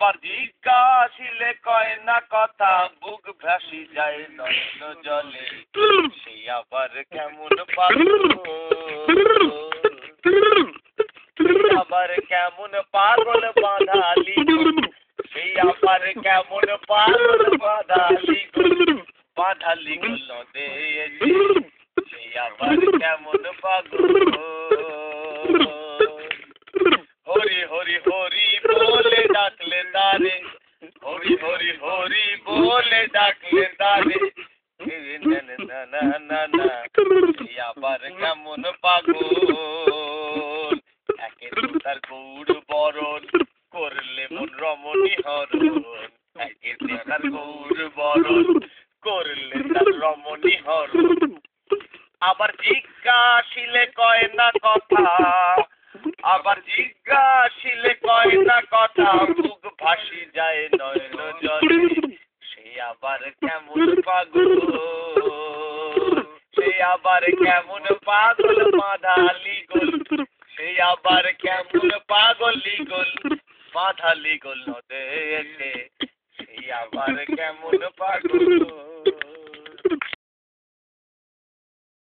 আবার জিজ্ঞাসিলে কয় না কথা, বুক ভাসি যায় নয়ন জলে, সেই আবার কেমন পাগল, আবার কেমন পাগল বাঁধালি, সেই আবার কেমন পাগল বাঁধালি, বাঁধালি নদে এসে, সেই আবার কেমন পাগল। হরি হরি হরি বলে ডাকলে তারে, হরি হরি হরি বলে ডাকলে তারে, না না না না, সেই আবার কেমন পাগল। একে তার গৌর বরণ করলে মন রমণী হরণ, একে তার গৌর বরণ করলে তার রমণী হরণ। আবার জিজ্ঞাসিলে কয় না কথা, আবার জিজ্ঞাসিলে কয় না কথা, বুক ভাসি যায় নয়ন জলে, সে আবার কেমন পাগল, সে আবার কেমন পাগল বাঁধালি গোল, সে আবার কেমন পাগলি গোল, বাঁধালি গোল নদে এসে, সে আবার কেমন পাগল।